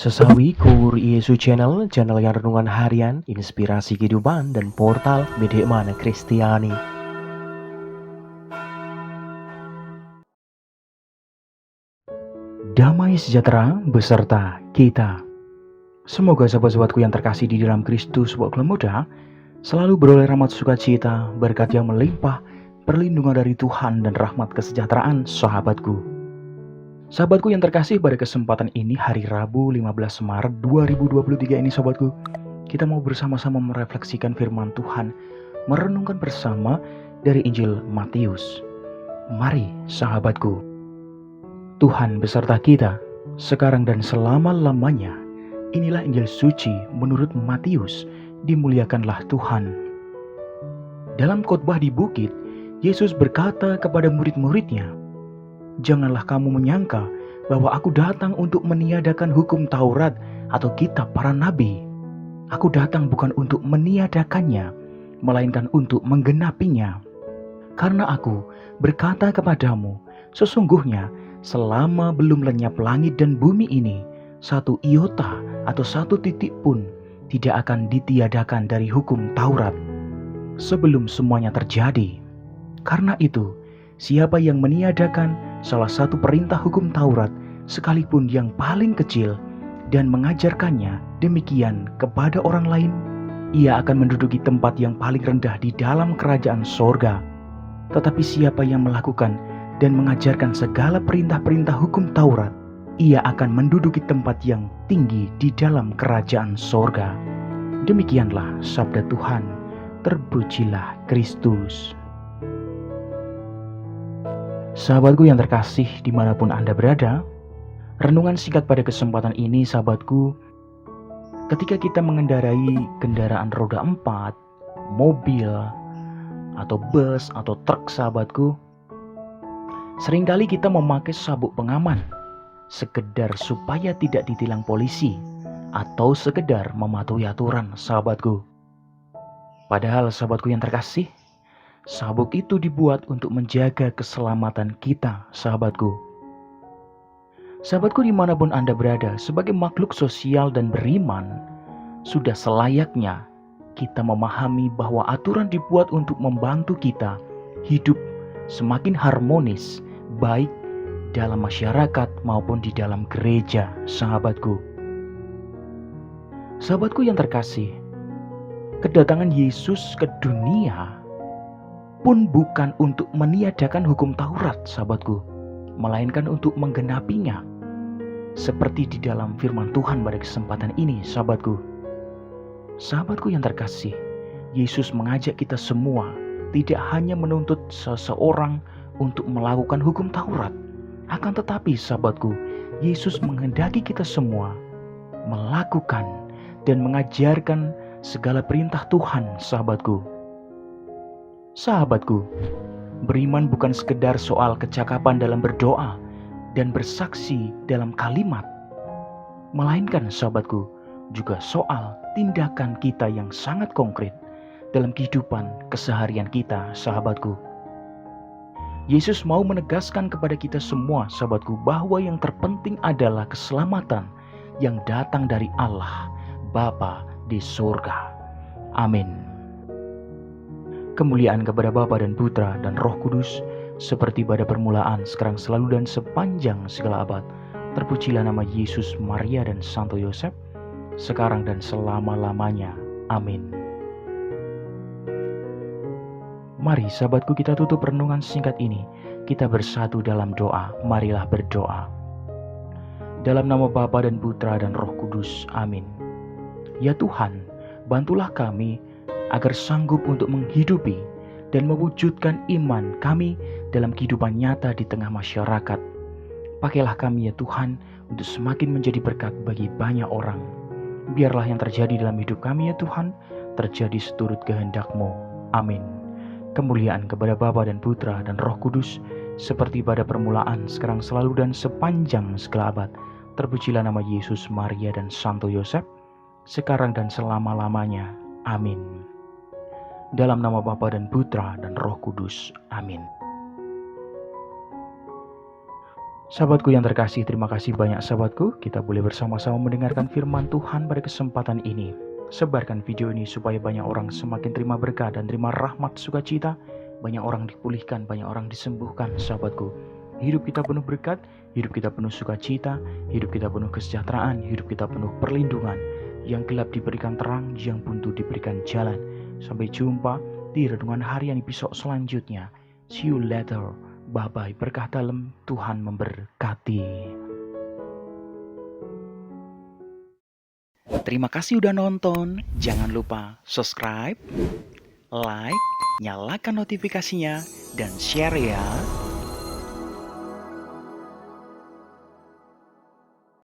Sesawi Kur Yesu Channel yang renungan harian, inspirasi kehidupan, dan portal Bedekmana Kristiani. Damai sejahtera beserta kita. Semoga sahabat-sahabatku yang terkasih di dalam Kristus waktu muda selalu beroleh rahmat sukacita, berkat yang melimpah, perlindungan dari Tuhan dan rahmat kesejahteraan sahabatku. Sahabatku yang terkasih, pada kesempatan ini hari Rabu 15 Maret 2023 ini sahabatku, kita mau bersama-sama merefleksikan firman Tuhan, merenungkan bersama dari Injil Matius. Mari sahabatku, Tuhan beserta kita sekarang dan selama-lamanya. Inilah Injil suci menurut Matius. Dimuliakanlah Tuhan. Dalam khotbah di bukit, Yesus berkata kepada murid-muridnya, "Janganlah kamu menyangka bahwa aku datang untuk meniadakan hukum Taurat atau kitab para nabi. Aku datang bukan untuk meniadakannya, melainkan untuk menggenapinya. Karena aku berkata kepadamu, sesungguhnya selama belum lenyap langit dan bumi ini, satu iota atau satu titik pun tidak akan ditiadakan dari hukum Taurat sebelum semuanya terjadi. Karena itu, siapa yang meniadakan salah satu perintah hukum Taurat, sekalipun yang paling kecil, dan mengajarkannya demikian kepada orang lain, ia akan menduduki tempat yang paling rendah di dalam kerajaan sorga. Tetapi siapa yang melakukan dan mengajarkan segala perintah-perintah hukum Taurat, ia akan menduduki tempat yang tinggi di dalam kerajaan sorga." Demikianlah sabda Tuhan. Terpujilah Kristus. Sahabatku yang terkasih dimanapun Anda berada, renungan singkat pada kesempatan ini sahabatku, ketika kita mengendarai kendaraan roda 4, mobil, atau bus, atau truk sahabatku, seringkali kita memakai sabuk pengaman, sekedar supaya tidak ditilang polisi, atau sekedar mematuhi aturan sahabatku. Padahal sahabatku yang terkasih, sabuk itu dibuat untuk menjaga keselamatan kita, sahabatku. Sahabatku dimanapun Anda berada, sebagai makhluk sosial dan beriman, sudah selayaknya kita memahami bahwa aturan dibuat untuk membantu kita hidup semakin harmonis, baik dalam masyarakat maupun di dalam gereja, sahabatku. Sahabatku yang terkasih, kedatangan Yesus ke dunia pun bukan untuk meniadakan hukum Taurat, sahabatku, melainkan untuk menggenapinya. Seperti di dalam firman Tuhan pada kesempatan ini, sahabatku. Sahabatku yang terkasih, Yesus mengajak kita semua tidak hanya menuntut seseorang untuk melakukan hukum Taurat, akan tetapi sahabatku, Yesus menghendaki kita semua melakukan dan mengajarkan segala perintah Tuhan, sahabatku. Sahabatku, beriman bukan sekedar soal kecakapan dalam berdoa dan bersaksi dalam kalimat, melainkan sahabatku, juga soal tindakan kita yang sangat konkret dalam kehidupan keseharian kita, sahabatku. Yesus mau menegaskan kepada kita semua, sahabatku, bahwa yang terpenting adalah keselamatan yang datang dari Allah Bapa di surga. Amin. Kemuliaan kepada Bapa dan Putra dan Roh Kudus, seperti pada permulaan, sekarang, selalu, dan sepanjang segala abad. Terpujilah nama Yesus, Maria, dan Santo Yosef, sekarang dan selama-lamanya. Amin. Mari sahabatku, kita tutup renungan singkat ini. Kita bersatu dalam doa. Marilah berdoa. Dalam nama Bapa dan Putra dan Roh Kudus. Amin. Ya Tuhan, bantulah kami agar sanggup untuk menghidupi dan mewujudkan iman kami dalam kehidupan nyata di tengah masyarakat. Pakailah kami ya Tuhan untuk semakin menjadi berkat bagi banyak orang. Biarlah yang terjadi dalam hidup kami ya Tuhan, terjadi seturut kehendak-Mu. Amin. Kemuliaan kepada Bapa dan Putra dan Roh Kudus, seperti pada permulaan, sekarang, selalu, dan sepanjang segala abad. Terpujilah nama Yesus, Maria, dan Santo Yosef, sekarang dan selama-lamanya. Amin. Dalam nama Bapa dan Putra dan Roh Kudus. Amin. Sahabatku yang terkasih, terima kasih banyak sahabatku. Kita boleh bersama-sama mendengarkan firman Tuhan pada kesempatan ini. Sebarkan video ini supaya banyak orang semakin terima berkah dan terima rahmat sukacita. Banyak orang dipulihkan, banyak orang disembuhkan sahabatku. Hidup kita penuh berkat, hidup kita penuh sukacita, hidup kita penuh kesejahteraan, hidup kita penuh perlindungan. Yang gelap diberikan terang, yang buntu diberikan jalan. Sampai jumpa di renungan harian episode selanjutnya. See you later. Bye-bye, berkah dalam, Tuhan memberkati. Terima kasih udah nonton. Jangan lupa subscribe, like, nyalakan notifikasinya, dan share ya.